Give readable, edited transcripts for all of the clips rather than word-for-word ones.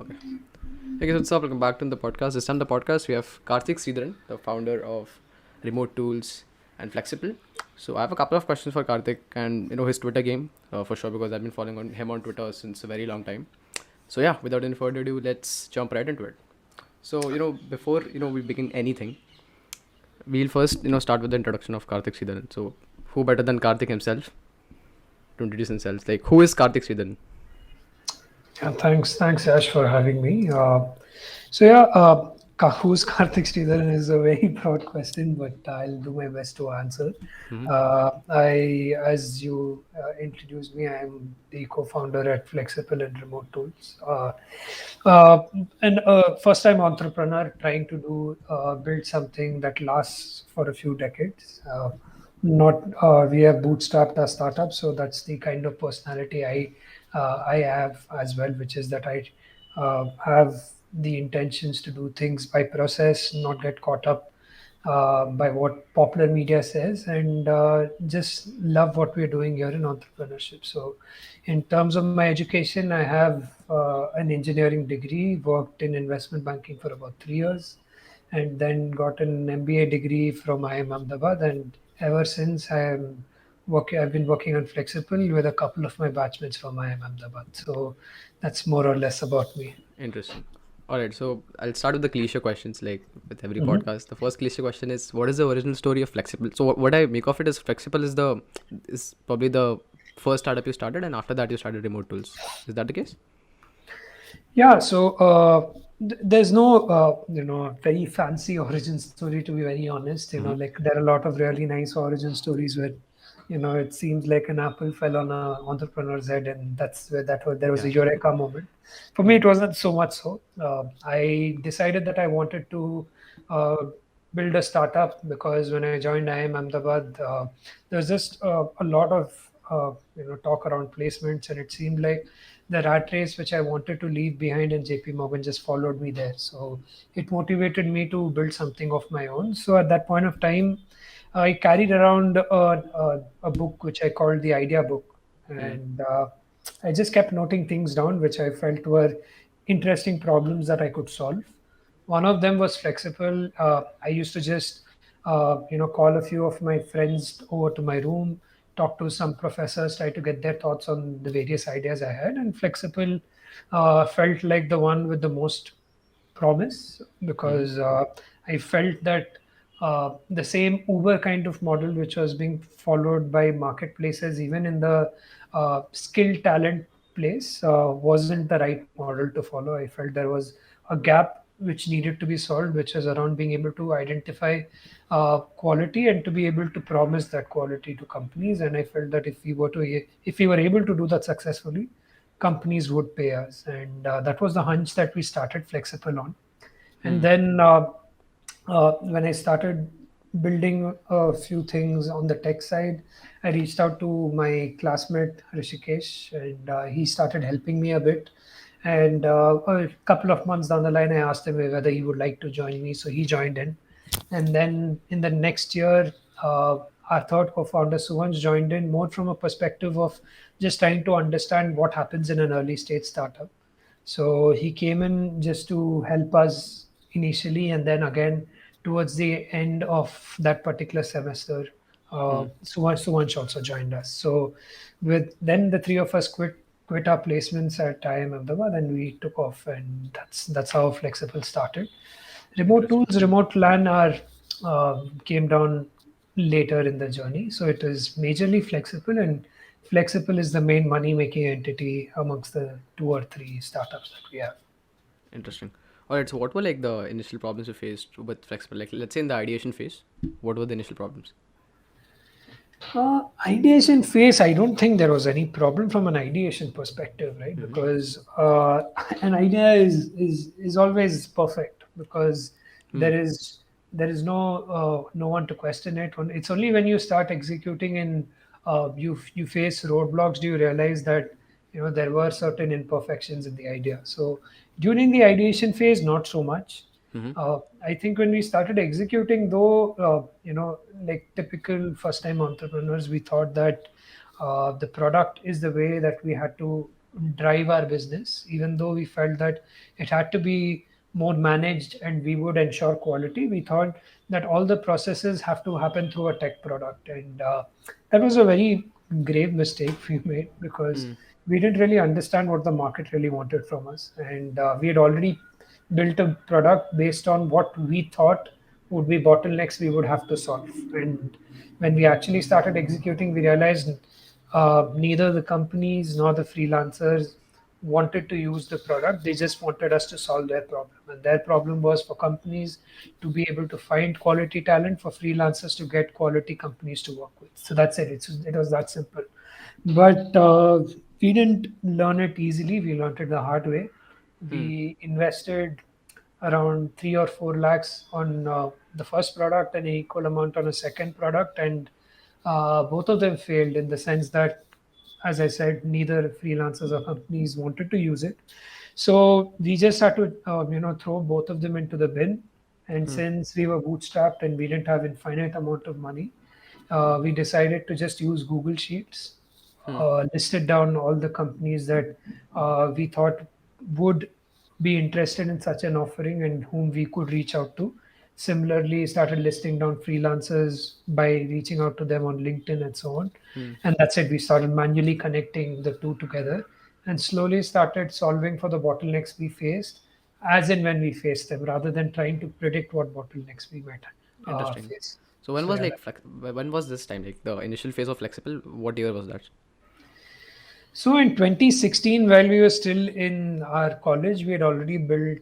Okay. Okay, so what's up? Welcome back to the podcast. This time the podcast we have Karthik Sridharan, the founder of Remote Tools and Flexible. So I have a couple of questions for Karthik and his Twitter game for sure because I've been following on him on Twitter since a very long time. So yeah, without any further ado, let's jump right into it. So before we begin anything, we'll first start with the introduction of Karthik Sridharan. So who better than Karthik himself to introduce himself? Like who is Karthik Sridharan? Yeah, thanks, Ash, for having me. Who's Karthik Sridharan is a very broad question, but I'll do my best to answer. As you introduced me, I'm the co-founder at Flexible and Remote Tools, and a first-time entrepreneur trying to build something that lasts for a few decades. Not We have bootstrapped our startup, so that's the kind of personality I have as well, which is that I have the intentions to do things by process, not get caught up by what popular media says, and just love what we're doing here in entrepreneurship. So, in terms of my education, I have an engineering degree, worked in investment banking for about 3 years, and then got an MBA degree from IIM Ahmedabad. And ever since, I've been working on Flexible with a couple of my batchmates from IIM Ahmedabad. So that's more or less about me. Interesting. All right, so I'll start with the cliche questions like with every Mhm. podcast. The first cliche question is what is the original story of Flexible? So what I make of it is Flexible is probably the first startup you started and after that you started Remote Tools. Is that the case? Yeah, so there's no very fancy origin story, to be very honest. Mm-hmm. Like there are a lot of really nice origin stories where it seems like an apple fell on a entrepreneur's head, and that's where there was Yeah. a eureka moment. For me, it wasn't so much so. I decided that I wanted to uh, build a startup because when I joined IIM Ahmedabad, there's just a lot of talk around placements, and it seemed like the rat race which I wanted to leave behind in JP Morgan just followed me there. So it motivated me to build something of my own. So at that point of time, I carried around a book which I called the Idea Book, Mm-hmm. and I just kept noting things down which I felt were interesting problems that I could solve. One of them was Flexible. I used to just call a few of my friends over to my room, talk to some professors, try to get their thoughts on the various ideas I had, and Flexible felt like the one with the most promise Mm-hmm. because I felt that the same Uber kind of model, which was being followed by marketplaces, even in the skill talent place, wasn't the right model to follow. I felt there was a gap which needed to be solved, which is around being able to identify quality and to be able to promise that quality to companies. And I felt that if we were able to do that successfully, companies would pay us, and that was the hunch that we started Flexible on. And Mm-hmm. then when I started building a few things on the tech side, I reached out to my classmate Rishikesh, and he started helping me a bit. And a couple of months down the line, I asked him whether he would like to join me, so he joined in. And then in the next year, our third co-founder Suvansh joined in more from a perspective of just trying to understand what happens in an early stage startup. So he came in just to help us initially, and then again towards the end of that particular semester, Suvansh also joined us. So with then the three of us quit our placements at IIM Ahmedabad, and we took off, and that's how Flexible started. Remote Interesting. tools, remote LAN are came down later in the journey. So it is majorly Flexible, and Flexible is the main money making entity amongst the two or three startups that we have. Interesting. All right, so what were like the initial problems you faced with Flexible? Like let's say in the ideation phase, what were the initial problems? Ideation phase, I don't think there was any problem from an ideation perspective, right? Mm-hmm. Because an idea is always perfect because Hmm. there is no one to question it. It's only when you start executing and you face roadblocks do you realize that there were certain imperfections in the idea. So during the ideation phase, not so much. Mm-hmm. I think when we started executing, though, like typical first-time entrepreneurs, we thought that the product is the way that we had to drive our business, even though we felt that it had to be more managed and we would ensure quality. We thought that all the processes have to happen through a tech product, and that was a very grave mistake we made because Hmm. we didn't really understand what the market really wanted from us, and we had already built a product based on what we thought would be bottlenecks we would have to solve. And when we actually started executing, we realized neither the companies nor the freelancers wanted to use the product. They just wanted us to solve their problem. And their problem was for companies to be able to find quality talent, for freelancers to get quality companies to work with. So that's it. It was that simple. But we didn't learn it easily. We learned it the hard way. Hmm. We invested around 3 or 4 lakhs on the first product and an equal amount on a second product, and both of them failed in the sense that, as I said, neither freelancers or companies wanted to use it. So we just had to, throw both of them into the bin. And Hmm. since we were bootstrapped and we didn't have infinite amount of money, we decided to just use Google Sheets, Hmm. listed down all the companies that we thought would be interested in such an offering and whom we could reach out to. Similarly, started listing down freelancers by reaching out to them on LinkedIn and so on. Hmm. And that's it. We started manually connecting the two together and slowly started solving for the bottlenecks we faced as and when we faced them, rather than trying to predict what bottlenecks we might Interesting. face. So when So was yeah, like when was this time, like the initial phase of Flexible? What year was that? so in 2016, while we were still in our college, we had already built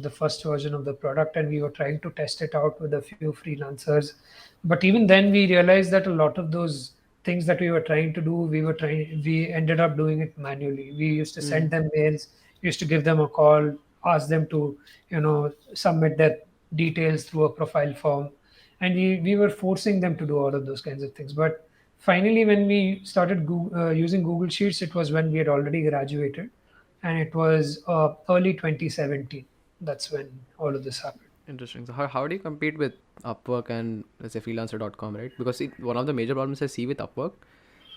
the first version of the product and we were trying to test it out with a few freelancers. But even then, we realized that a lot of those things that we were trying to do, we ended up doing it manually. We used to Hmm. send them mails, used to give them a call, ask them to, submit their details through a profile form. And we were forcing them to do all of those kinds of things. But finally, when we started using Google Sheets, it was when we had already graduated, and it was early 2017. That's when all of this happened. Interesting. So how do you compete with Upwork and let's say freelancer.com, right? Because see, one of the major problems I see with Upwork,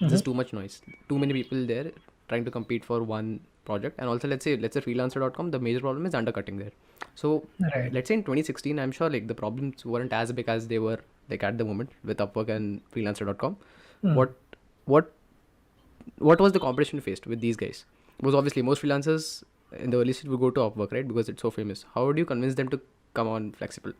Mhm. just too much noise, too many people there trying to compete for one project. And also let's say freelancer.com, the major problem is undercutting there. So Right. let's say in 2016, I'm sure like the problems weren't as big as they were like at the moment with Upwork and freelancer.com. Hmm. What what was the competition faced with these guys? Because obviously most freelancers in the early stage would go to Upwork, right? Because it's so famous. How do you convince them to come on Flexible?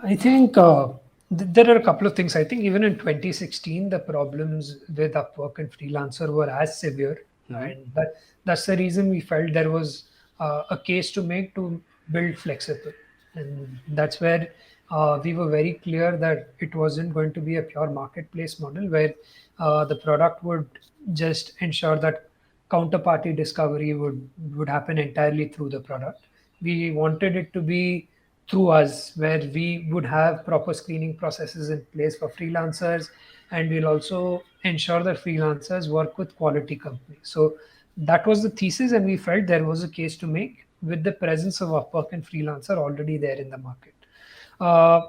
I think there are a couple of things. I think even in 2016, the problems with Upwork and Freelancer were as severe, Mm-hmm. and that's the reason we felt there was a case to make to build Flexible, and that's where we were very clear that it wasn't going to be a pure marketplace model where the product would just ensure that counterparty discovery would happen entirely through the product. We wanted it to be through us, where we would have proper screening processes in place for freelancers, and we'll also ensure that freelancers work with quality companies. So that was the thesis, and we felt there was a case to make with the presence of Upwork and Freelancer already there in the market. Uh,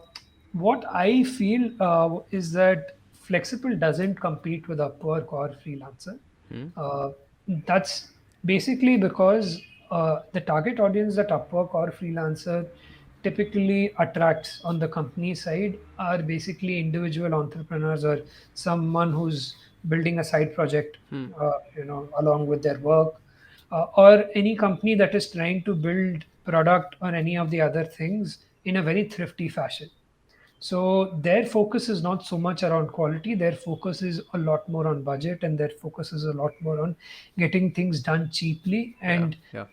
what I feel is that Flexible doesn't compete with Upwork or Freelancer. Hmm. Uh, that's basically because the target audience that Upwork or Freelancer typically attracts on the company side are basically individual entrepreneurs or someone who's building a side project, Hmm. along with their work, or any company that is trying to build product or any of the other things in a very thrifty fashion. So their focus is not so much around quality. Their focus is a lot more on budget, and their focus is a lot more on getting things done cheaply. Yeah. And Yeah.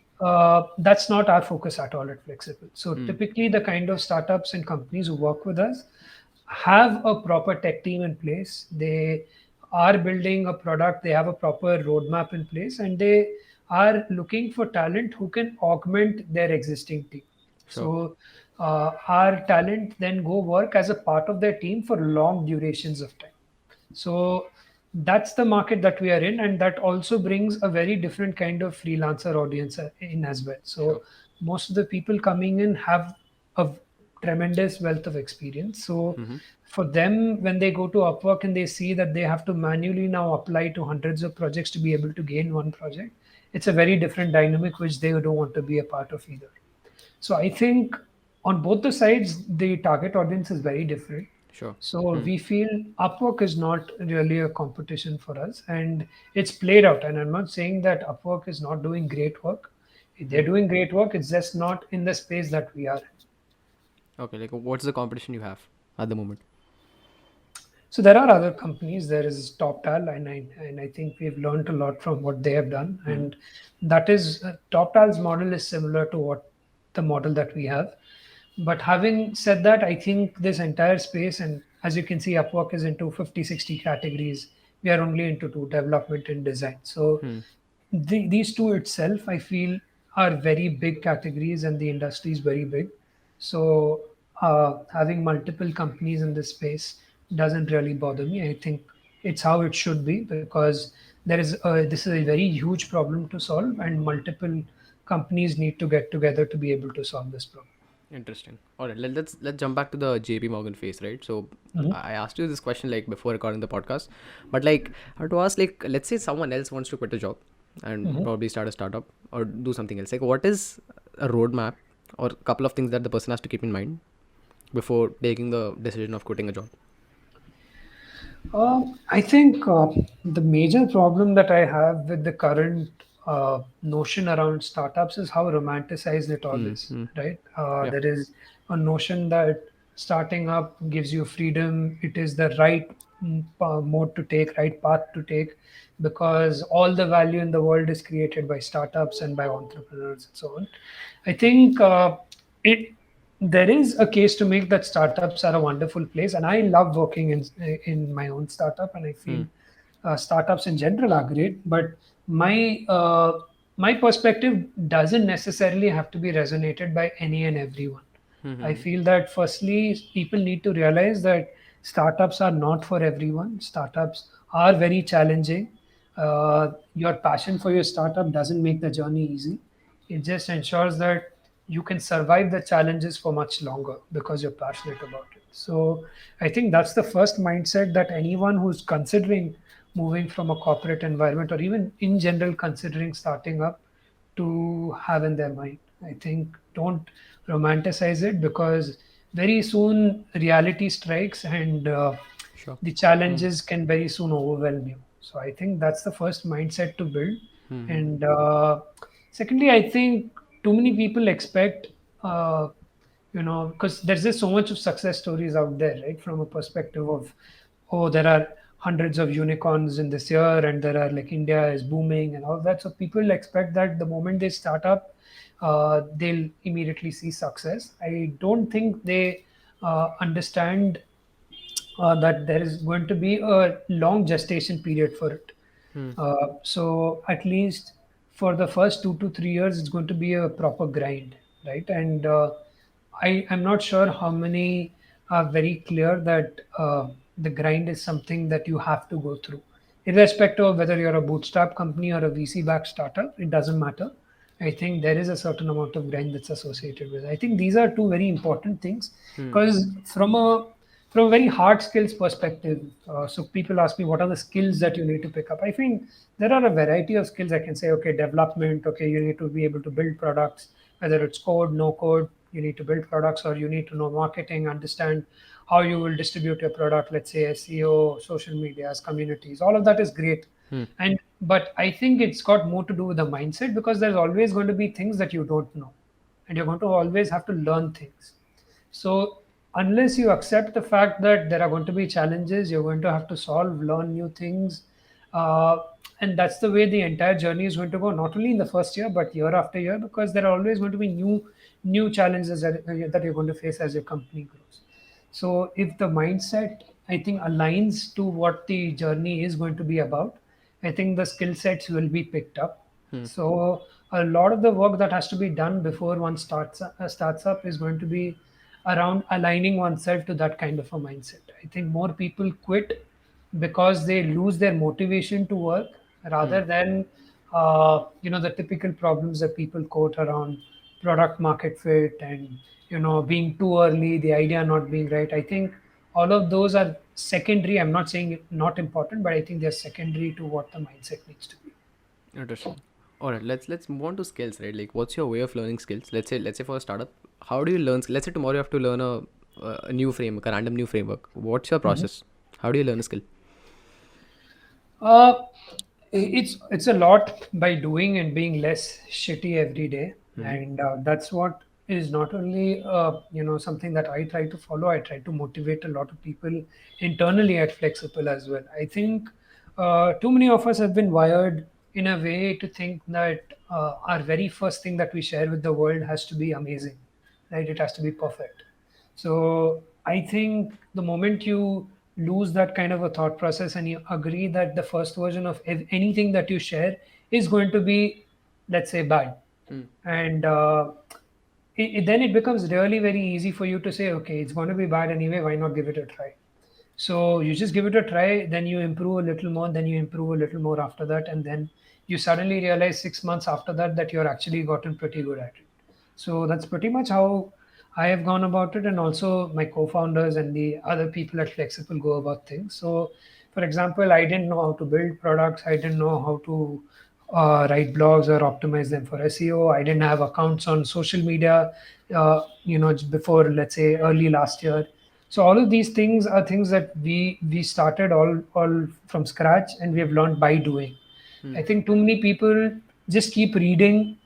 that's not our focus at all at Flexible. So Hmm. typically, the kind of startups and companies who work with us have a proper tech team in place. They are building a product. They have a proper roadmap in place, and they are looking for talent who can augment their existing team. Sure. So our talent then go work as a part of their team for long durations of time. So that's the market that we are in, and that also brings a very different kind of freelancer audience in as well. Sure. So most of the people coming in have a tremendous wealth of experience. So Mm-hmm. for them, when they go to Upwork and they see that they have to manually now apply to hundreds of projects to be able to gain one project, it's a very different dynamic which they don't want to be a part of either. So I think on both the sides, the target audience is very different. Sure. So Hmm. we feel Upwork is not really a competition for us, and it's played out. And I'm not saying that Upwork is not doing great work. They're doing great work. It's just not in the space that we are in. Okay, like what's the competition you have at the moment? So there are other companies. There is TopTal, and I think we've learned a lot from what they have done. Hmm. And that is TopTal's model is similar to what the model that we have. But having said that, I think this entire space, and as you can see, Upwork is into 50, 60 categories. We are only into two, development and design. So Hmm. these two itself, I feel, are very big categories, and the industry is very big. So having multiple companies in this space doesn't really bother me. I think it's how it should be, because this is a very huge problem to solve, and multiple companies need to get together to be able to solve this problem. Interesting. All right, let's jump back to the JP Morgan phase, right? So Mhm. I asked you this question like before recording the podcast, but like I have to ask, like, let's say someone else wants to quit a job and Mhm. probably start a startup or do something else. Like, what is a roadmap or a couple of things that the person has to keep in mind before taking the decision of quitting a job? I think the major problem that I have with the current notion around startups is how romanticized it all Hmm. is, Hmm. right? Yeah. There is a notion that starting up gives you freedom. It is the right mode to take, right path to take, because all the value in the world is created by startups and by entrepreneurs and so on. I think it there is a case to make that startups are a wonderful place, and I love working in my own startup, and I Hmm. feel startups in general are great. But my my perspective doesn't necessarily have to be resonated by any and everyone. I Hmm. feel that firstly, people need to realize that startups are not for everyone. Startups are very challenging. Your passion for your startup doesn't make the journey easy. It just ensures that you can survive the challenges for much longer because you're passionate about it. So I think that's the first mindset that anyone who's considering moving from a corporate environment, or even in general considering starting up, to have in their mind. I think don't romanticize it, because very soon reality strikes, and Sure. the Hmm. challenges can very soon overwhelm you. So I think that's the first mindset to build. Hmm. And secondly, I think too many people expect, uh, because there's just so much of success stories out there, right? From a perspective of, oh, there are hundreds of unicorns in this year, and there are, like, India is booming and all that. So people expect that the moment they start up, they'll immediately see success. I don't think they understand that there is going to be a long gestation period for it. Hmm. So at least for the first 2 to 3 years, it's going to be a proper grind, right? And I am not sure how many are very clear that the grind is something that you have to go through, irrespective of whether you're a bootstrap company or a VC-backed startup. It doesn't matter. I think there is a certain amount of grind that's associated with it. I think these are two very important things, Hmm. because from a very hard skills perspective, so people ask me what are the skills that you need to pick up. I think there are a variety of skills. I can say, okay, development, okay, you need to be able to build products, whether it's code, no code, you need to build products, or you need to know marketing, understand how you will distribute your product, let's say SEO, social medias, communities. All of that is great. Hmm. And but I think it's got more to do with the mindset, because there's always going to be things that you don't know, and you're going to always have to learn things. So unless you accept the fact that there are going to be challenges, you're going to have to solve, learn new things, uh, and that's the way the entire journey is going to go. Not only in the first year, but year after year, because there are always going to be new challenges that you're going to face as your company grows. So if the mindset, I think, aligns to what the journey is going to be about, I think the skill sets will be picked up. Hmm. So a lot of the work that has to be done before one starts up is going to be around aligning oneself to that kind of a mindset. I think more people quit because they lose their motivation to work, Hmm. rather than the typical problems that people quote around product market fit, and being too early, the idea not being right. I think all of those are secondary. I'm not saying it not important, but I think they're secondary to what the mindset needs to be. Interesting. All right, let's move on to skills, right? Like, what's your way of learning skills? Let's say for a startup, how do you learn? Let's say tomorrow you have to learn a new framework, a random new framework. What's your process? How do you learn a skill? Uh, it's a lot by doing and being less shitty every day, Mm-hmm. and that's what is not only something that I try to follow. I try to motivate a lot of people internally at Flexible as well. I think too many of us have been wired in a way to think that our very first thing that we share with the world has to be amazing, right? It has to be perfect. So I think the moment you lose that kind of a thought process and you agree that the first version of anything that you share is going to be, let's say, bad, and then it becomes really very easy for you to say, okay, it's going to be bad anyway. Why not give it a try? So you just give it a try, then you improve a little more, then you improve a little more after that, and then you suddenly realize 6 months after that that you're actually gotten pretty good at it. So that's pretty much how I have gone about it, and also my co-founders and the other people at Flexible go about things. So, for example, I didn't know how to build products. I didn't know how to write blogs or optimize them for SEO. I didn't have accounts on social media, before, let's say, early last year. So all of these things are things that we started all from scratch, and we have learned by doing. I think too many people just keep reading,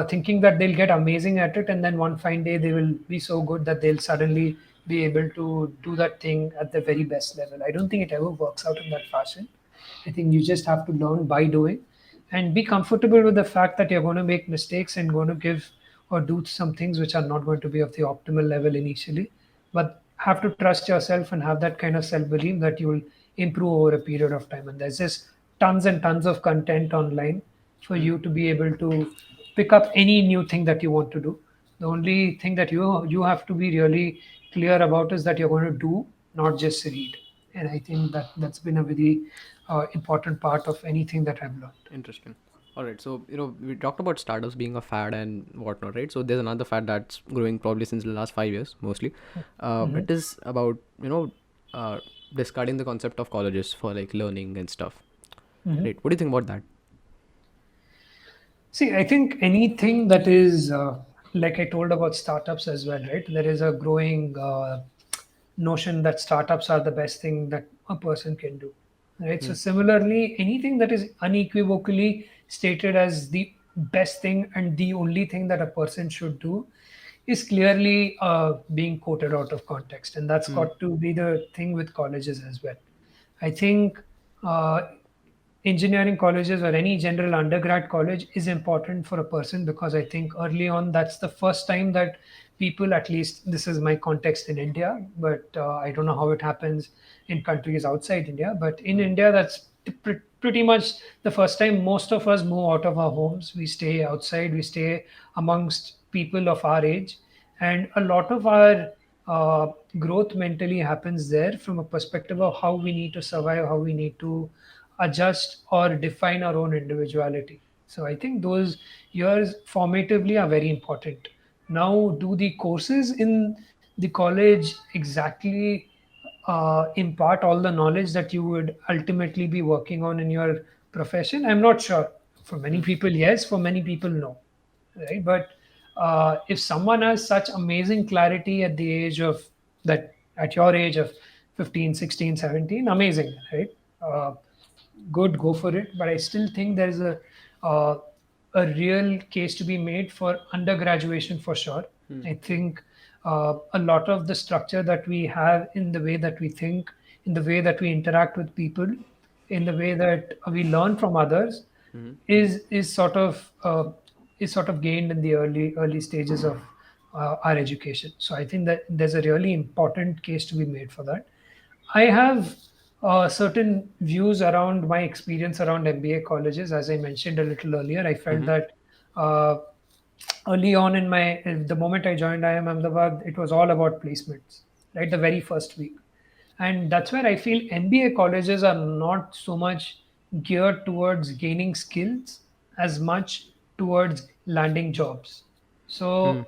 thinking that they'll get amazing at it, and then one fine day they will be so good that they'll suddenly be able to do that thing at the very best level. I don't think it ever works out in that fashion. I think you just have to learn by doing, and be comfortable with the fact that you're going to make mistakes and going to give or do some things which are not going to be of the optimal level initially, but have to trust yourself and have that kind of self belief that you will improve over a period of time. And there's just tons and tons of content online for you to be able to pick up any new thing that you want to do. The only thing that you have to be really clear about is that you're going to do, not just read. And I think that that's been a very important part of anything that I've learned. Interesting. All right. So, we talked about startups being a fad and whatnot, right? So, there's another fad that's growing probably since the last 5 years, mostly. It is about, discarding the concept of colleges for like learning and stuff. Right. What do you think about that? See, I think anything that is, like I told about startups as well, right? There is a growing notion that startups are the best thing that a person can do, right? So, similarly, anything that is unequivocally stated as the best thing and the only thing that a person should do is clearly being quoted out of context. And that's got to be the thing with colleges as well. I think uh, engineering colleges or any general undergrad college is important for a person, because I think early on that's the first time that people, at least this is my context in India, but I don't know how it happens in countries outside India, but in India that's pretty much the first time most of us move out of our homes. We stay outside, we stay amongst people of our age, and a lot of our growth mentally happens there from a perspective of how we need to survive, how we need to adjust or define our own individuality. So I think those years formatively are very important. Now, do the courses in the college exactly impart all the knowledge that you would ultimately be working on in your profession? I'm not sure. For many people, yes. For many people, no. Right? But if someone has such amazing clarity at the age of that, at your age of 15, 16, 17, amazing, right? Good, go for it. But I still think there's uh, a real case to be made for undergraduation for sure. I think a lot of the structure that we have in the way that we think, in the way that we interact with people, in the way that we learn from others, is sort of gained in the early stages of our education. So I think that there's a really important case to be made for that. I have certain views around my experience around MBA colleges. As I mentioned a little earlier, I felt that uh, early on in the moment I joined IIM Ahmedabad, it was all about placements, right? The very first week. And that's where I feel MBA colleges are not so much geared towards gaining skills as much towards landing jobs. Hmm. So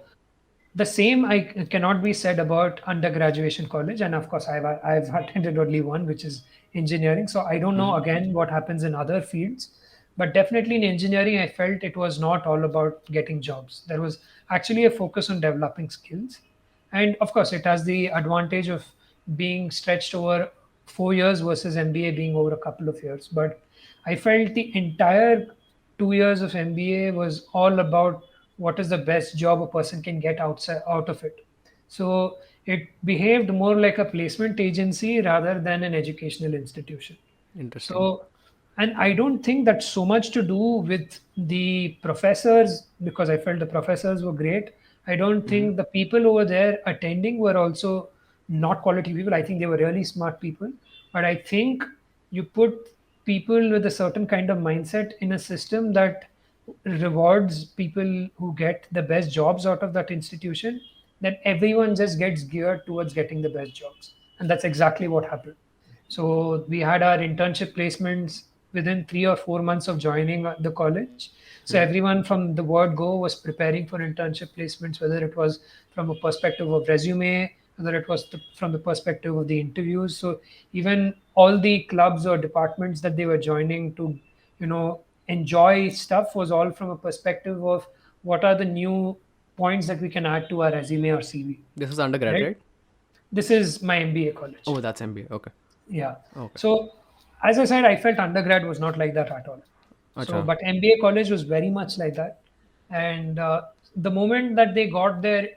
the same I cannot be said about undergraduation college, and of course I've attended only one, which is engineering. So I don't know Hmm. again what happens in other fields, but definitely in engineering I felt it was not all about getting jobs. There was actually a focus on developing skills, and of course it has the advantage of being stretched over 4 years versus MBA being over a couple of years. But I felt the entire 2 years of MBA was all about what is the best job a person can get out of it. So it behaved more like a placement agency rather than an educational institution. Interesting. So, and I don't think that's so much to do with the professors, because I felt the professors were great. I don't Hmm. think the people over there attending were also not quality people. I think they were really smart people. But I think you put people with a certain kind of mindset in a system that rewards people who get the best jobs out of that institution, then everyone just gets geared towards getting the best jobs. And that's exactly what happened. So we had our internship placements within 3 or 4 months of joining the college. So Hmm. everyone from the word go was preparing for internship placements, whether it was from a perspective of resume, whether it was from the perspective of the interviews. So even all the clubs or departments that they were joining to, enjoy stuff was all from a perspective of what are the new points that we can add to our resume or CV, This is undergrad, right? right? This is my MBA college. Oh, that's MBA. Okay. Yeah. Okay. So, as I said, I felt undergrad was not like that at all. So, Acha. but MBA college was very much like that. And the moment that they got their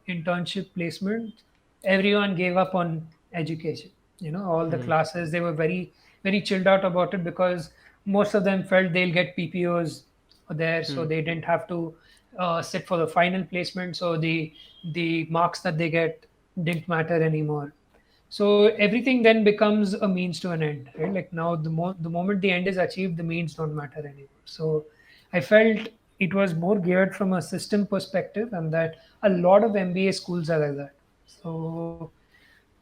internship placement, everyone gave up on education. All the Hmm. classes, they were very, very chilled out about it, because most of them felt they'll get PPOs there, so Hmm. they didn't have to sit for the final placement. So the marks that they get didn't matter anymore. So everything then becomes a means to an end, right? Like now, the moment the end is achieved, the means don't matter anymore. So I felt it was more geared from a system perspective, and that a lot of MBA schools are like that. So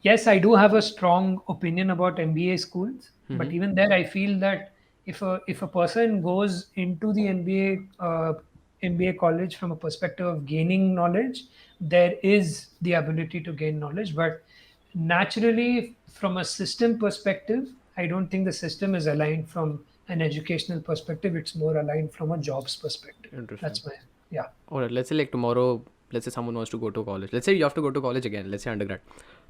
yes, I do have a strong opinion about MBA schools, but Hmm. even there, I feel that if a person goes into the MBA college from a perspective of gaining knowledge, there is the ability to gain knowledge. But naturally, from a system perspective, I don't think the system is aligned from an educational perspective. It's more aligned from a jobs perspective. Interesting. That's my yeah. All right. Let's say like tomorrow, let's say someone wants to go to college. Let's say you have to go to college again. Let's say undergrad.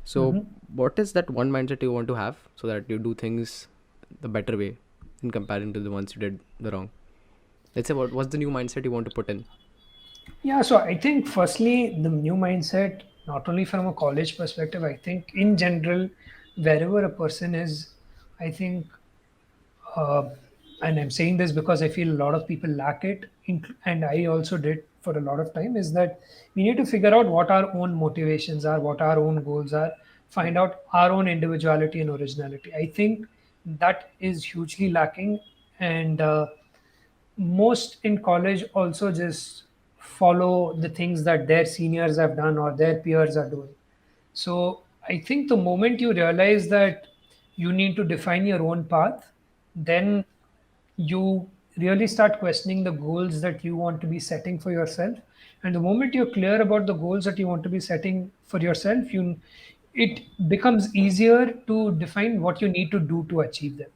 So, Mhm. what is that one mindset you want to have so that you do things the better way in comparison to the ones you did the wrong? Let's say what's the new mindset you want to put in? Yeah, so I think firstly, the new mindset, not only from a college perspective, I think in general, wherever a person is, I think, uh, and I'm saying this because I feel a lot of people lack it, and I also did for a lot of time, is that we need to figure out what our own motivations are, what our own goals are, find out our own individuality and originality. I think that is hugely lacking, and most in college also just follow the things that their seniors have done or their peers are doing. So I think the moment you realize that you need to define your own path, then you really start questioning the goals that you want to be setting for yourself. And the moment you're clear about the goals that you want to be setting for yourself, it becomes easier to define what you need to do to achieve them.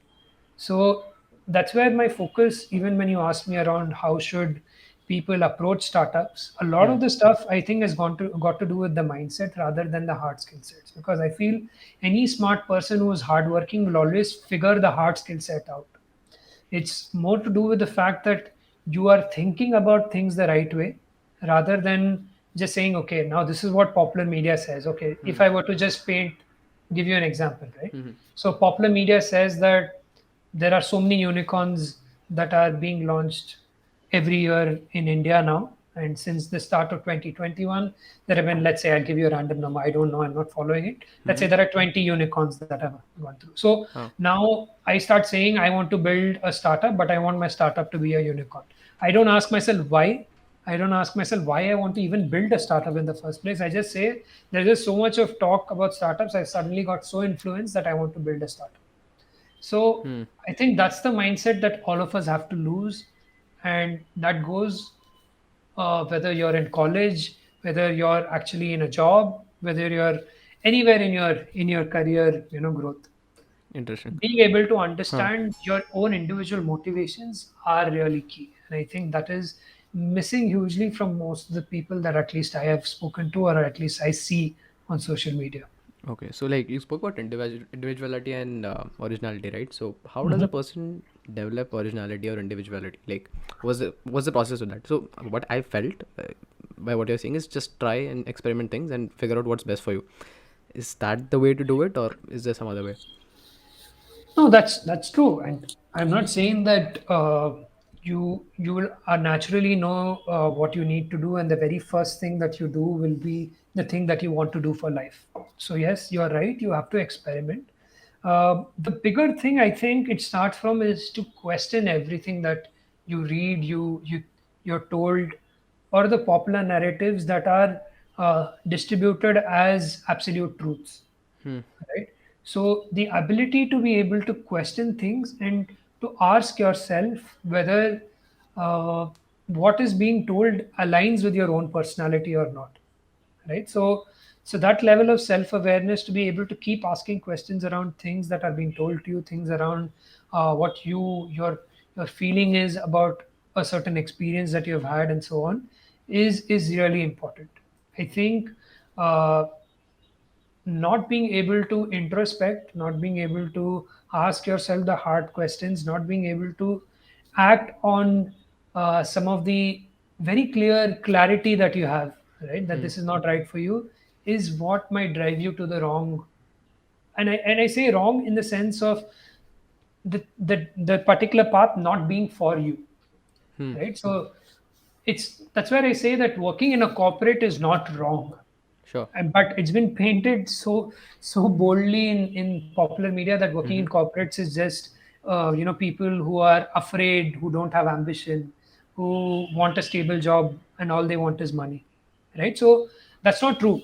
So that's where my focus, even when you ask me around how should people approach startups, a lot Hmm. of the stuff I think has got to do with the mindset rather than the hard skill sets. Because I feel any smart person who is hardworking will always figure the hard skill set out. It's more to do with the fact that you are thinking about things the right way rather than just saying, okay, now this is what popular media says. Okay, if Hmm. I were to just give you an example, right? Hmm. So, popular media says that there are so many unicorns that are being launched every year in India now. And since the start of 2021, there have been, let's say, I'll give you a random number. I don't know, I'm not following it. Let's say Hmm. there are 20 unicorns that have gone through. So Huh. now I start saying I want to build a startup, but I want my startup to be a unicorn. I don't ask myself why. I don't ask myself why I want to even build a startup in the first place. I just say there's just so much of talk about startups. I suddenly got so influenced that I want to build a startup. So Hmm. I think that's the mindset that all of us have to lose. And that goes whether you're in college, whether you're actually in a job, whether you're anywhere in your career, growth. Interesting. Being able to Huh. understand your own individual motivations are really key, and I think that is missing hugely from most of the people that at least I have spoken to, or at least I see on social media. Okay, so like you spoke about individuality and originality, right? So how does a Mhm. person develop originality or individuality? Like, what's the process of that? So what I felt by what you're saying is just try and experiment things and figure out what's best for you. Is that the way to do it, or is there some other way? No, that's true, and I'm not saying that you will naturally know what you need to do, and the very first thing that you do will be the thing that you want to do for life. So yes, you are right. You have to experiment. The bigger thing I think it starts from is to question everything that you read, you're told, or the popular narratives that are distributed as absolute truths, Hmm. right? So the ability to be able to question things and to ask yourself whether uh, what is being told aligns with your own personality or not, right? So that level of self-awareness, to be able to keep asking questions around things that are being told to you, things around what your feeling is about a certain experience that you've had and so on, is really important. I think uh, not being able to introspect, not being able to ask yourself the hard questions, not being able to act on some of the very clear clarity that you have, right? That Hmm. this is not right for you, is what might drive you to the wrong. And I say wrong in the sense of the particular path not being for you, Hmm. right? So that's where I say that working in a corporate is not wrong. Sure. But it's been painted so boldly in popular media that working Mm-hmm. in corporates is just people who are afraid, who don't have ambition, who want a stable job, and all they want is money, right? So that's not true.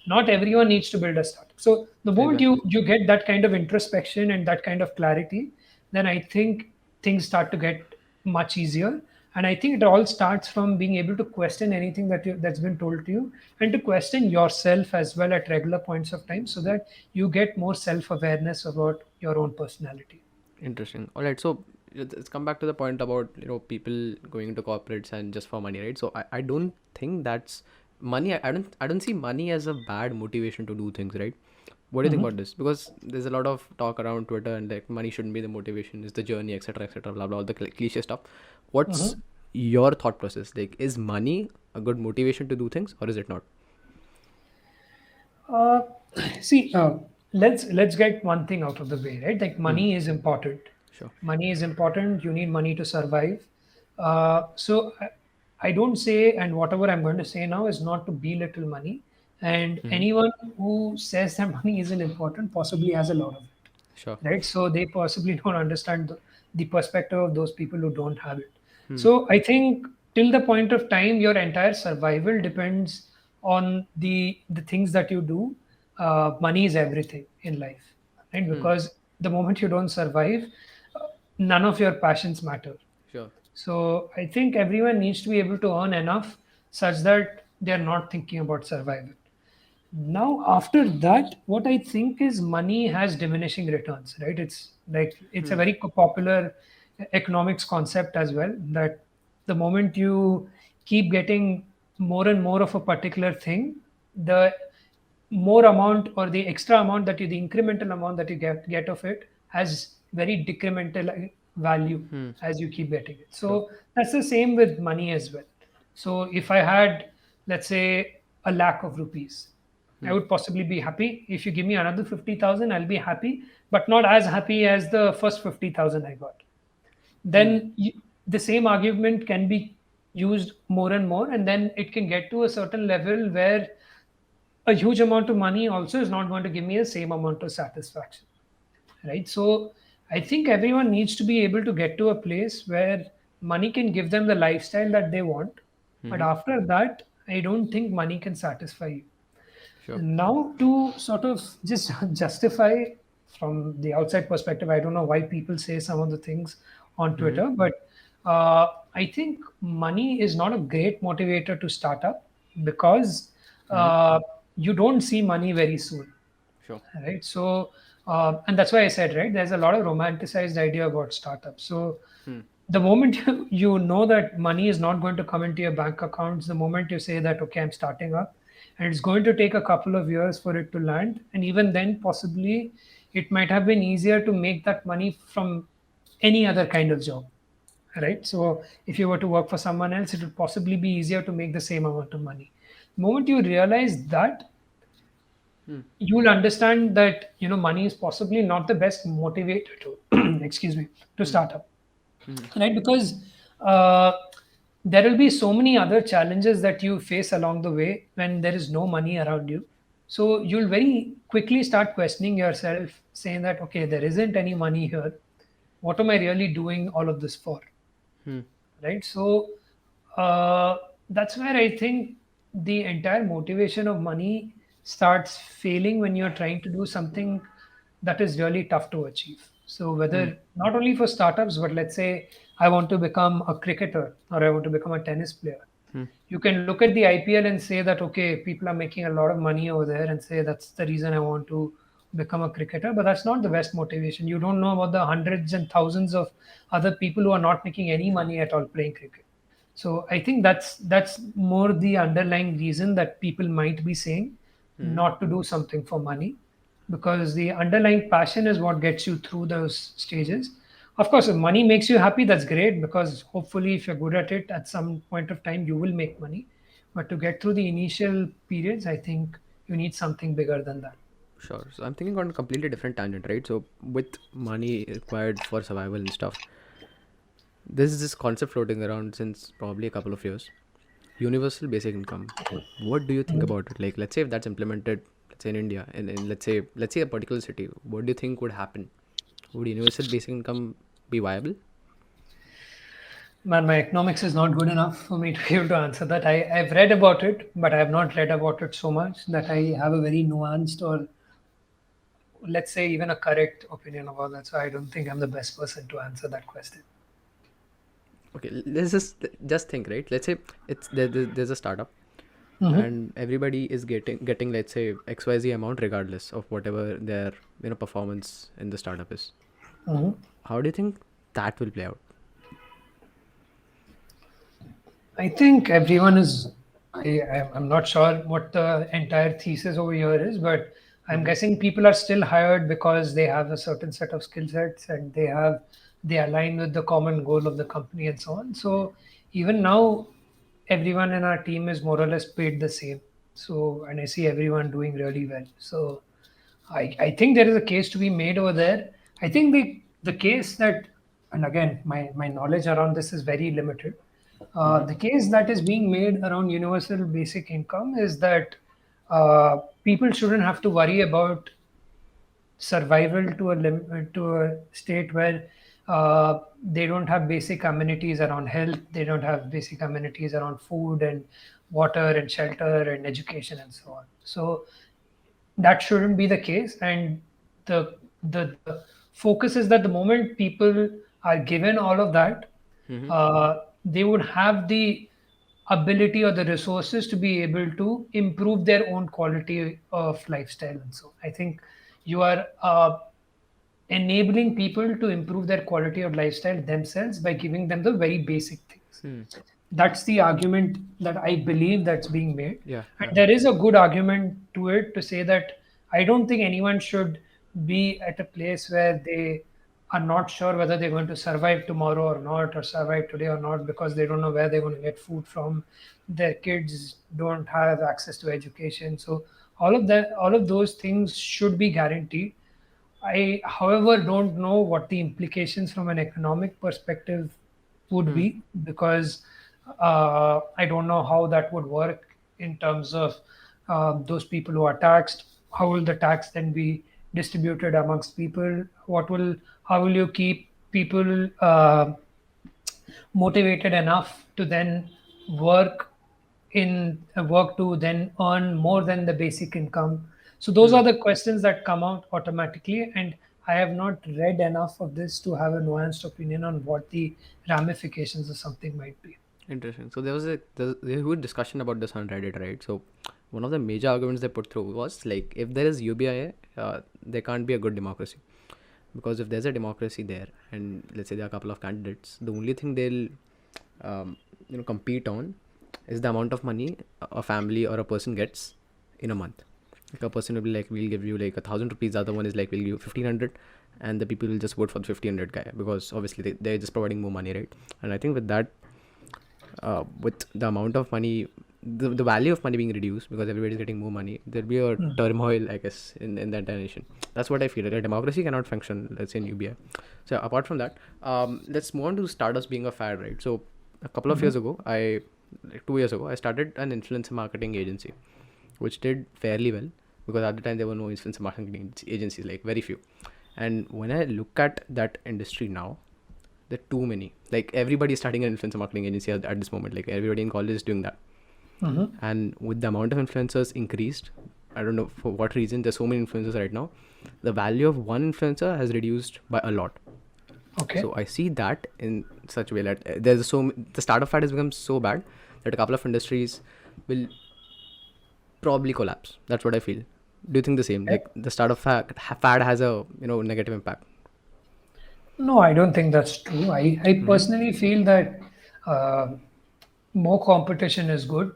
Not everyone needs to build a startup. So the moment Exactly. you get that kind of introspection and that kind of clarity, then I think things start to get much easier. And I think it all starts from being able to question anything that's been told to you, and to question yourself as well at regular points of time, so that you get more self-awareness about your own personality. Interesting. All right. So let's come back to the point about people going into corporates and just for money, right? So I don't think that's money. I don't see money as a bad motivation to do things, right? What do you think Mhm. about this? Because there's a lot of talk around Twitter and like money shouldn't be the motivation, it's the journey, etc., etc., blah blah, all the cliche stuff. What's Mhm. your thought process? Like, is money a good motivation to do things, or is it not? Uh, See, let's get one thing out of the way, right? Like Hmm. money is important. Sure. Money is important. You need money to survive. So I don't say, and whatever I'm going to say now is not to belittle money. And Mm-hmm. anyone who says that money isn't important possibly has a lot of it, Sure. right? So they possibly don't understand the perspective of those people who don't have it. Hmm. So I think till the point of time, your entire survival depends on the things that you do. Money is everything in life, right? Hmm. Because the moment you don't survive, none of your passions matter. Sure. So I think everyone needs to be able to earn enough such that they're not thinking about survival. Now, after that, what I think is money has diminishing returns, right? It's a Hmm. very popular economics concept as well, that the moment you keep getting more and more of a particular thing, the more amount or the extra amount that you, the incremental amount that you get of it has very decremental value Hmm. as you keep getting it. Sure. So that's the same with money as well. So if I had, let's say, a lakh of rupees, I Hmm. would possibly be happy. If you give me another 50,000, I'll be happy, but not as happy as the first 50,000 I got. Hmm. Then the same argument can be used more and more, and then it can get to a certain level where a huge amount of money also is not going to give me the same amount of satisfaction, right? So I think everyone needs to be able to get to a place where money can give them the lifestyle that they want, but Mm-hmm. after that, I don't think money can satisfy you. Sure. Now, to sort of just justify from the outside perspective, I don't know why people say some of the things on Mm-hmm. Twitter, but I think money is not a great motivator to start up because Hmm. uh, you don't see money very soon, Sure. right? So, and that's why I said, right, there's a lot of romanticized idea about startups. So, Hmm. the moment you know that money is not going to come into your bank accounts, the moment you say that, okay, I'm starting up, and it's going to take a couple of years for it to land, and even then, possibly, it might have been easier to make that money from any other kind of job, right? So if you were to work for someone else, it would possibly be easier to make the same amount of money. The moment you realize that, Hmm. you'll understand that money is possibly not the best motivator to excuse me, to Hmm. start up, Hmm. right? Because uh, there will be so many other challenges that you face along the way when there is no money around you. So you'll very quickly start questioning yourself, saying that, okay, there isn't any money here. What am I really doing all of this for? Hmm. Right? So uh, that's where I think the entire motivation of money starts failing when you're trying to do something that is really tough to achieve. So Hmm. whether not only for startups, but let's say I want to become a cricketer or I want to become a tennis player, Hmm. you can look at the IPL and say that, okay, people are making a lot of money over there, and say that's the reason I want to become a cricketer. But that's not the best motivation. You don't know about the hundreds and thousands of other people who are not making any Sure. money at all playing cricket. So I think that's more the underlying reason that people might be saying Hmm. not to do something for money, because the underlying passion is what gets you through those stages. Of course, if money makes you happy, that's great, because hopefully, if you're good at it, at some point of time, you will make money. But to get through the initial periods, I think you need something bigger than that. Sure. So I'm thinking on a completely different tangent, right? So with money required for survival and stuff, there's this concept floating around since probably a couple of years. Universal basic income. What do you think about it? Like, let's say if that's implemented, let's say in India, in let's say a particular city, what do you think would happen? Would universal basic income be viable? Man, my economics is not good enough for me to be able to answer that. I've read about it, but I have not read about it so much that I have a very nuanced, or let's say even a correct opinion about that. So I don't think I'm the best person to answer that question. Okay, let's just think, right? Let's say there's a startup Hmm. and everybody is getting let's say XYZ amount regardless of whatever their performance in the startup is. Hmm. How do you think that will play out? I think everyone is. I'm not sure what the entire thesis over here is, but I'm Mm-hmm. guessing people are still hired because they have a certain set of skill sets, and they align with the common goal of the company and so on. So even now, everyone in our team is more or less paid the same. So, and I see everyone doing really well. So I think there is a case to be made over there. I think the case that, and again, my knowledge around this is very limited. Mm-hmm. The case that is being made around universal basic income is that people shouldn't have to worry about survival to a state where they don't have basic amenities around health, they don't have basic amenities around food and water and shelter and education and so on. So that shouldn't be the case, and the focus is that the moment people are given all of that, Mm-hmm. they would have the ability or the resources to be able to improve their own quality of lifestyle. And so I think you are enabling people to improve their quality of lifestyle themselves by giving them the very basic things. Hmm. That's the argument that I believe that's being made. Yeah, And yeah. there is a good argument to it to say that I don't think anyone should be at a place where they are not sure whether they're going to survive tomorrow or not, or survive today or not, because they don't know where they're going to get food from. Their kids don't have access to education. So all of those things should be guaranteed. I, however, don't know what the implications from an economic perspective would Hmm. be, because I don't know how that would work in terms of those people who are taxed. How will the tax then be distributed amongst people? How will you keep people motivated enough to then work work to then earn more than the basic income? So those Hmm. are the questions that come out automatically, and I have not read enough of this to have a nuanced opinion on what the ramifications of something might be. Interesting. So there was a huge discussion about this on Reddit, right? So one of the major arguments they put through was like, if there is UBI, there can't be a good democracy, because if there's a democracy there, and let's say there are a couple of candidates, the only thing they'll compete on is the amount of money a family or a person gets in a month. Like a person will be like, we'll give you like 1,000 rupees. The other one is like, we'll give you 1,500, and the people will just vote for the 1,500 guy, because obviously they're just providing more money, right? And I think with that, with the amount of money, the value of money being reduced because everybody's getting more money, there'll be a turmoil, I guess, in the entire nation. That's what I feel. A democracy cannot function, let's say, in UBI. So apart from that, let's move on to startups being a fad, right? So a couple of years ago, like 2 years ago, I started an influencer marketing agency, which did fairly well, because at the time there were no influencer marketing agencies, like very few. And when I look at that industry now, there are too many. Like everybody is starting an influencer marketing agency at this moment. Like everybody in college is doing that. And with the amount of influencers increased, I don't know for what reason, there's so many influencers right now, the value of one influencer has reduced by a lot. Okay. So I see that in such a way that the startup fad has become so bad that a couple of industries will probably collapse. That's what I feel. Do you think the same? Like the startup fad has a negative impact. No, I don't think that's true. I personally feel that uh, more competition is good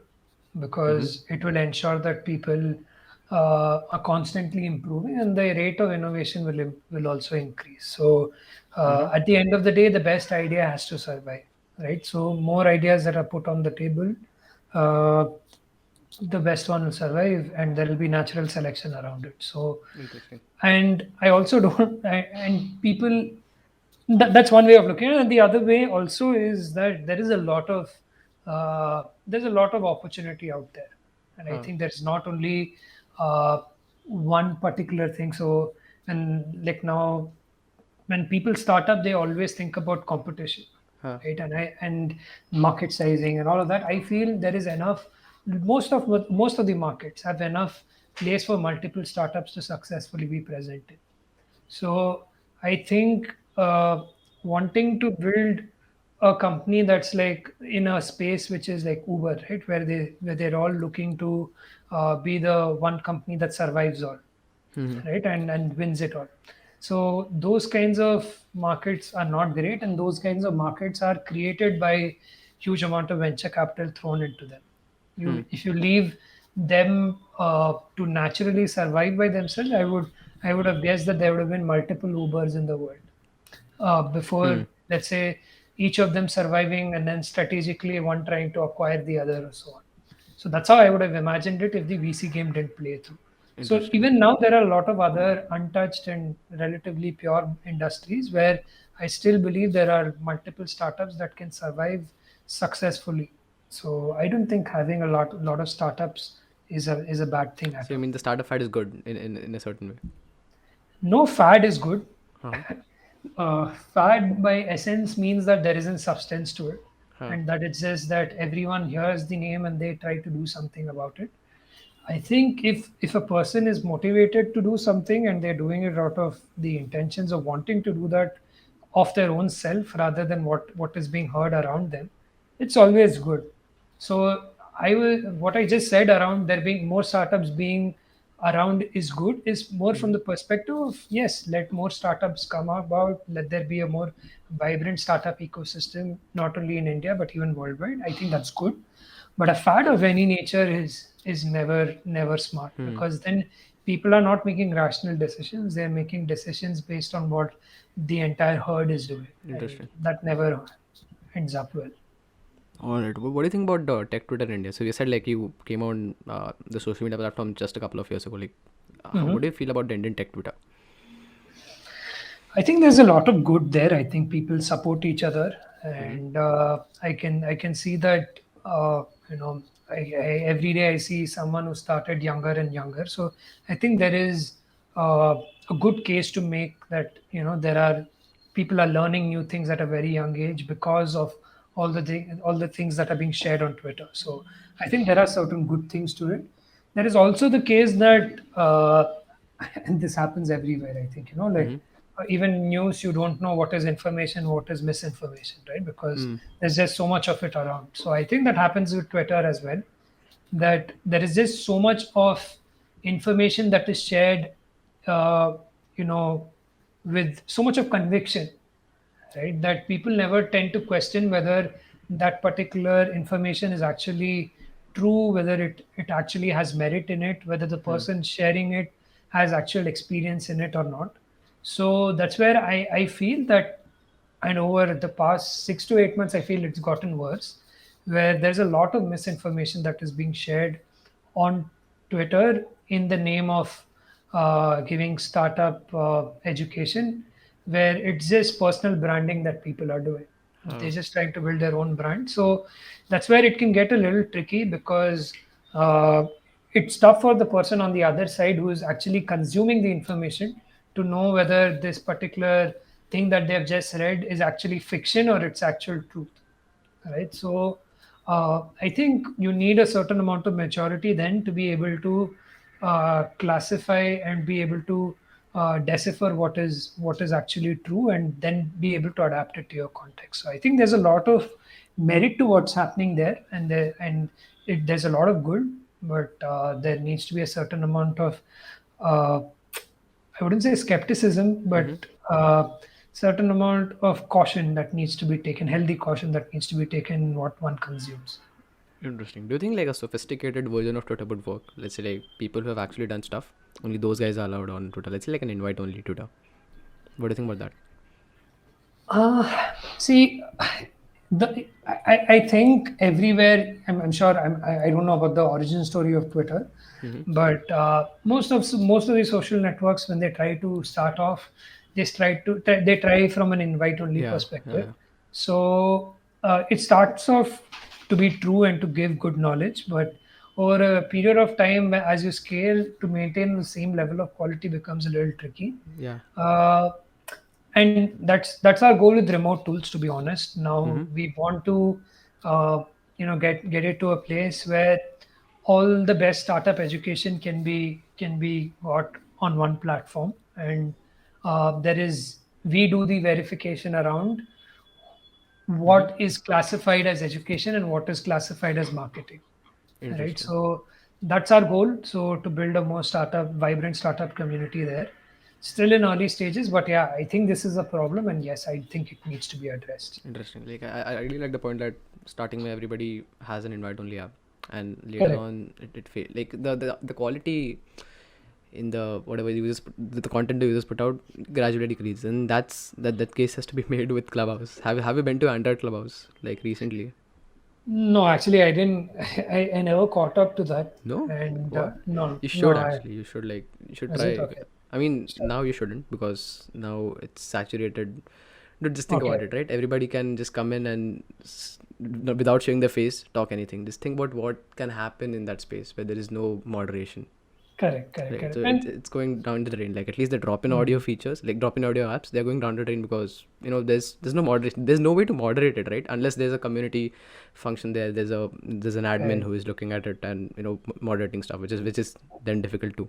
because it will ensure that people are constantly improving and the rate of innovation will also increase. So at the end of the day, the best idea has to survive, right? So more ideas that are put on the table, uh, the best one will survive, and there will be natural selection around it. So, Interesting. and I also don't, and people that's one way of looking at it. And the other way also is that there is a lot of there's a lot of opportunity out there, and I think there's not only one particular thing. So, and like now, when people start up, they always think about competition, Huh. right? And market sizing and all of that. I feel there is enough. Most of the markets have enough place for multiple startups to successfully be present in. So I think wanting to build a company that's like in a space which is like Uber, right, where they're all looking to be the one company that survives all, right, and wins it all. So those kinds of markets are not great, and those kinds of markets are created by huge amount of venture capital thrown into them. If you leave them to naturally survive by themselves, I would have guessed that there would have been multiple Ubers in the world before, let's say, each of them surviving and then strategically one trying to acquire the other or so on. So that's how I would have imagined it if the VC game didn't play through. So Interesting. even now there are a lot of other untouched and relatively pure industries where I still believe there are multiple startups that can survive successfully. So I don't think having a lot of startups is a bad thing at So you all. mean the startup fad is good in a certain way? No fad is good. Huh. Fad by essence means that there isn't substance to it, Huh. and that it's just that everyone hears the name and they try to do something about it. I think if a person is motivated to do something and they're doing it out of the intentions of wanting to do that of their own self rather than what is being heard around them, it's always good. So I will what I just said around there being more startups being around is good is more from the perspective of yes, let more startups come about, let there be a more vibrant startup ecosystem, not only in India but even worldwide. I think that's good. But a fad of any nature is never smart because then people are not making rational decisions. They're making decisions based on what the entire herd is doing. And Interesting. that never ends up well. All right. What do you think about tech Twitter in India? So you said like you came on the social media platform just a couple of years ago. Like, what do you feel about the Indian tech Twitter? I think there's a lot of good there. I think people support each other, and I can see that you know every day I see someone who started younger and younger. So I think there is a good case to make that there are people are learning new things at a very young age because of all the things that are being shared on Twitter. So I think there are certain good things to it. There is also the case that and this happens everywhere. I think like even news, you don't know what is information, what is misinformation, right? Because there's just so much of it around. So I think that happens with Twitter as well, that there is just so much of information that is shared, uh, you know, with so much of conviction, right? That people never tend to question whether that particular information is actually true, whether it actually has merit in it, whether the person sharing it has actual experience in it or not. So that's where I feel that, and over the past 6 to 8 months, I feel it's gotten worse, where there's a lot of misinformation that is being shared on Twitter in the name of giving startup education, where it's just personal branding that people are doing. They're just trying to build their own brand. So that's where it can get a little tricky, because uh, it's tough for the person on the other side who is actually consuming the information to know whether this particular thing that they've just read is actually fiction or it's actual truth, right? So I think you need a certain amount of maturity then to be able to classify and be able to decipher what is actually true, and then be able to adapt it to your context. So I think there's a lot of merit to what's happening there, there's a lot of good, but there needs to be a certain amount of uh, I wouldn't say skepticism, but certain amount of caution that needs to be taken, healthy caution that needs to be taken in what one consumes. Interesting. Do you think like a sophisticated version of Twitter would work? Let's say like people who have actually done stuff, only those guys are allowed on Twitter. Let's say like an invite only Twitter. What do you think about that? See, I think everywhere, I'm sure, I don't know about the origin story of Twitter, but most of the social networks, when they try to start off, they try from an invite only Yeah, perspective. So it starts off to be true and to give good knowledge, but over a period of time, as you scale, to maintain the same level of quality becomes a little tricky. yeah. Uh, and that's our goal with remote tools, to be honest. Now we want to get it to a place where all the best startup education can be got on one platform, and there is we do the verification around what is classified as education and what is classified as marketing, right? Interesting. So that's our goal, so to build a more vibrant startup community there. Still in early stages, but yeah, I think this is a problem, and yes, I think it needs to be addressed. Interesting. Like I really like the point that starting where everybody has an invite only app, and later Correct. on it like the quality in the whatever the users the content the users put out gradually decreases, and that case has to be made with Clubhouse. Have you been to Android Clubhouse like recently? No, actually, I didn't. I never caught up to that, No. and What? no, You no. should actually. You should Is it try. okay? I mean, Sure. now you shouldn't because now it's saturated. Dude, just think about Okay. it, right? Everybody can just come in and without showing their face, talk anything. Just think about what can happen in that space where there is no moderation. Correct. Correct. Right, Correct. so And it's going down the drain. Like at least the drop-in audio features, like drop-in audio apps, they're going down the drain because there's no moderation. There's no way to moderate it, right? Unless there's a community function there. There's an admin correct. who is looking at it and moderating stuff, which is then difficult too.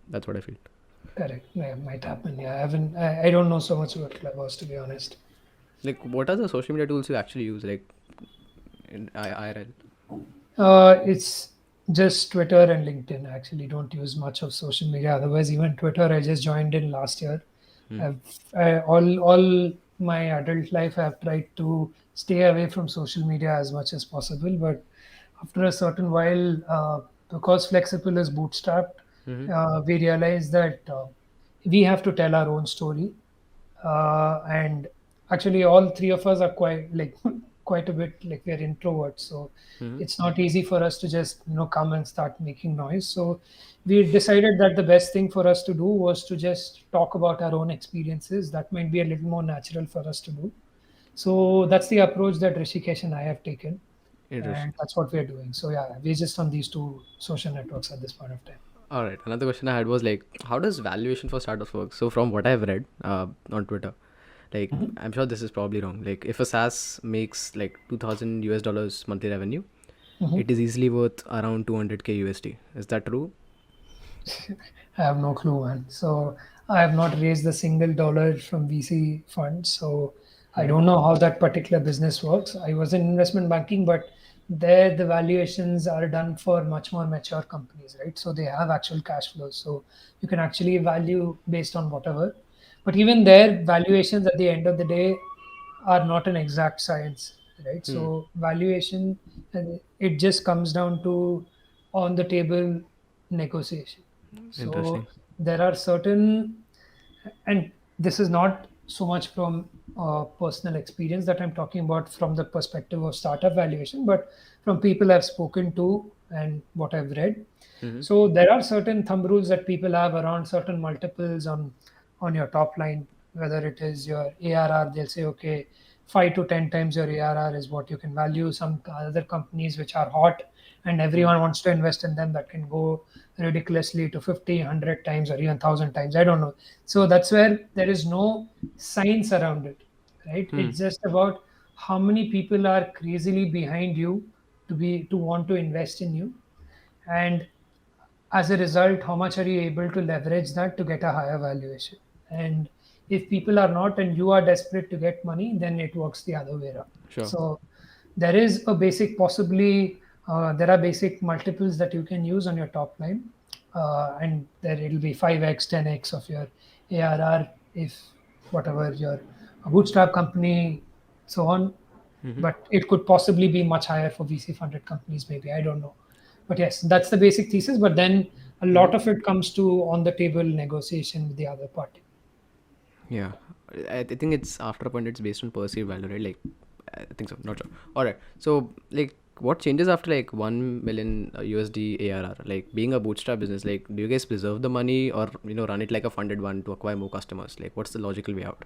That's what I feel. Correct. Yeah, might happen. Yeah, I haven't. I don't know so much about Clubhouse, to be honest. Like, what are the social media tools you actually use, like in IRL? It's just Twitter and LinkedIn. I actually don't use much of social media. Otherwise, even Twitter, I just joined in last year. All my adult life, I've tried to stay away from social media as much as possible. But after a certain while, because Flexible is bootstrapped, we realized that we have to tell our own story, and actually all three of us are quite like quite a bit like we're introverts, so it's not easy for us to just come and start making noise. So we decided that the best thing for us to do was to just talk about our own experiences. That might be a little more natural for us to do. So that's the approach that Rishikesh and I have taken, and Interesting. that's what we're doing. So yeah, we're just on these two social networks at this point of time. All right. Another question I had was like, how does valuation for startups work? So from what I've read on Twitter, like I'm sure this is probably wrong. Like if a SaaS makes like 2,000 US dollars monthly revenue, it is easily worth around 200K USD. Is that true? I have no clue, man. So I have not raised a single dollar from VC funds, so I Mm-hmm. don't know how that particular business works. I was in investment banking, but there the valuations are done for much more mature companies, right? So they have actual cash flows, so you can actually value based on whatever. But even their valuations at the end of the day are not an exact science, right? Hmm. So valuation, it just comes down to on the table negotiation. So Interesting. there are certain, and this is not so much from personal experience that I'm talking about from the perspective of startup valuation, but from people I've spoken to and what I've read. Mm-hmm. So there are certain thumb rules that people have around certain multiples on your top line, whether it is your ARR, they'll say, okay, 5 to 10 times your ARR is what you can value. Some other companies which are hot and Hmm. everyone wants to invest in them, that can go ridiculously to 50, 100 times or even 1,000 times. I don't know. So that's where there is no science around it, right? Hmm. It's just about how many people are crazily behind you to want to invest in you, and as a result, how much are you able to leverage that to get a higher valuation? And if people are not and you are desperate to get money, then it works the other way around. Sure. So there is a basic, possibly, there are basic multiples that you can use on your top line. And there it'll be 5x, 10x of your ARR if whatever your bootstrap company, so on. Mm-hmm. But it could possibly be much higher for VC funded companies, maybe. I don't know. But yes, that's the basic thesis. But then a Mm-hmm. lot of it comes to on the table negotiation with the other party. Yeah, I think it's after a point it's based on perceived value, right? Like, I think so. Not sure. All right. So, like, what changes after like 1 million USD ARR? Like, being a bootstrap business, like, do you guys preserve the money or run it like a funded one to acquire more customers? Like, what's the logical way out?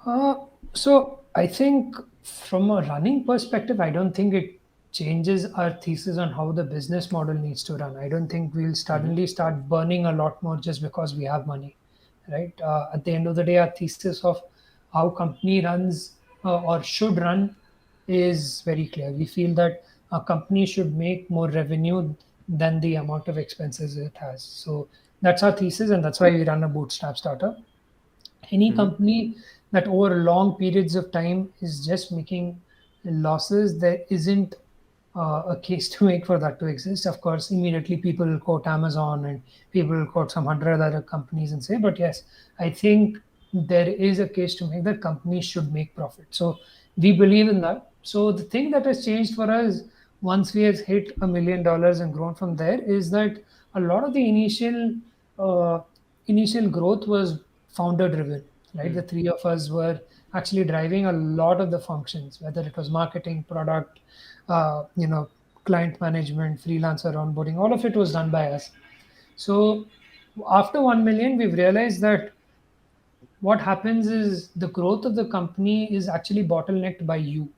Uh, so I think from a running perspective, I don't think it changes our thesis on how the business model needs to run. I don't think we'll Mm-hmm. suddenly start burning a lot more just because we have money, right? At the end of the day, our thesis of how company runs or should run is very clear. We feel that a company should make more revenue than the amount of expenses it has. So that's our thesis, and that's why we run a bootstrap startup. Any Mm-hmm. company that over long periods of time is just making losses, there isn't a case to make for that to exist. Of course, immediately people will quote Amazon and people will quote some hundred other companies and say, but yes, I think there is a case to make that companies should make profit. So we believe in that. So the thing that has changed for us once we have hit $1 million and grown from there is that a lot of the uh, initial growth was founder driven, right? Hmm. The three of us were actually driving a lot of the functions, whether it was marketing, product, uh, you know client management, freelancer onboarding. All of it was done by us. So after 1 million, we've realized that what happens is the growth of the company is actually bottlenecked by you,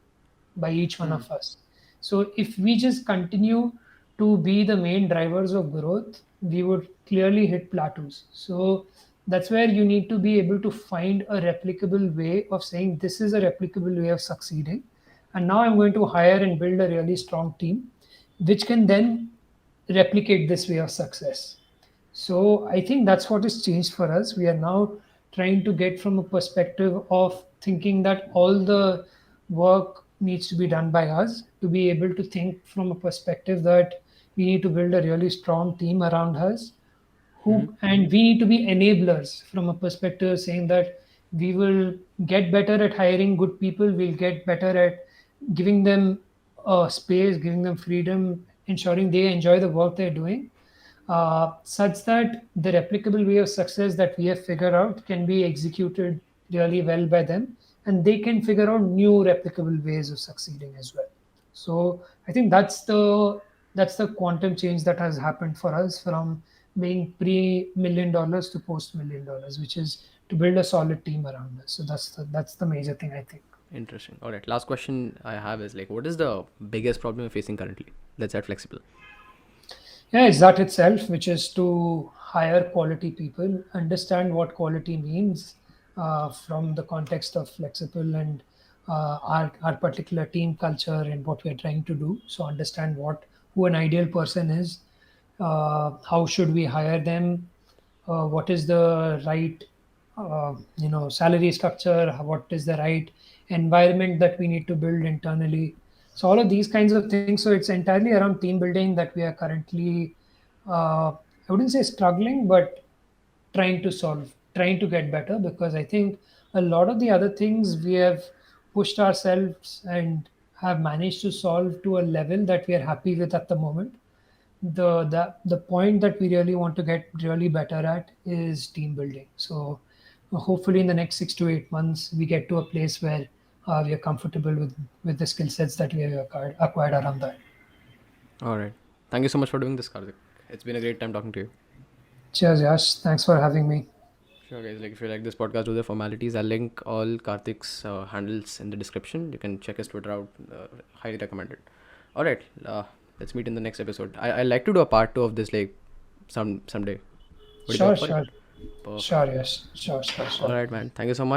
by each one Hmm. of us. So if we just continue to be the main drivers of growth, we would clearly hit plateaus. So that's where you need to be able to find a replicable way of saying this is a replicable way of succeeding. And now I'm going to hire and build a really strong team, which can then replicate this way of success. So I think that's what has changed for us. We are now trying to get from a perspective of thinking that all the work needs to be done by us to be able to think from a perspective that we need to build a really strong team around us Mm-hmm. who, and we need to be enablers from a perspective saying that we will get better at hiring good people, we'll get better at giving them space, giving them freedom, ensuring they enjoy the work they're doing, such that the replicable way of success that we have figured out can be executed really well by them, and they can figure out new replicable ways of succeeding as well. So I think that's the quantum change that has happened for us from being pre $1 million to post $1 million, which is to build a solid team around us. So that's the major thing, I think. Interesting. All right. Last question I have is like, what is the biggest problem you're facing currently? That's at Flexible. Yeah, it's that itself, which is to hire quality people, understand what quality means from the context of flexible and our particular team culture and what we're trying to do. So understand who an ideal person is, how should we hire them, what is the right salary structure, what is the right environment that we need to build internally. So all of these kinds of things. So it's entirely around team building that we are currently, I wouldn't say struggling, but trying to solve, trying to get better, because I think a lot of the other things we have pushed ourselves and have managed to solve to a level that we are happy with at the moment. The point that we really want to get really better at is team building. So hopefully in the next 6 to 8 months we get to a place where we are comfortable with the skill sets that we have acquired around that. All right. Thank you so much for doing this, Karthik. It's been a great time talking to you. Cheers, Yash. Thanks for having me. Sure, guys. Like, if you like this podcast, do the formalities. I'll link all Karthik's handles in the description. You can check his Twitter out. Highly recommended. All right. Let's meet in the next episode. I like to do a part two of this, like, someday. Would you be Sure, up for it? sure. Perfect. Sure, yes. Sure, sure, All sure. right, man. Thank you so much.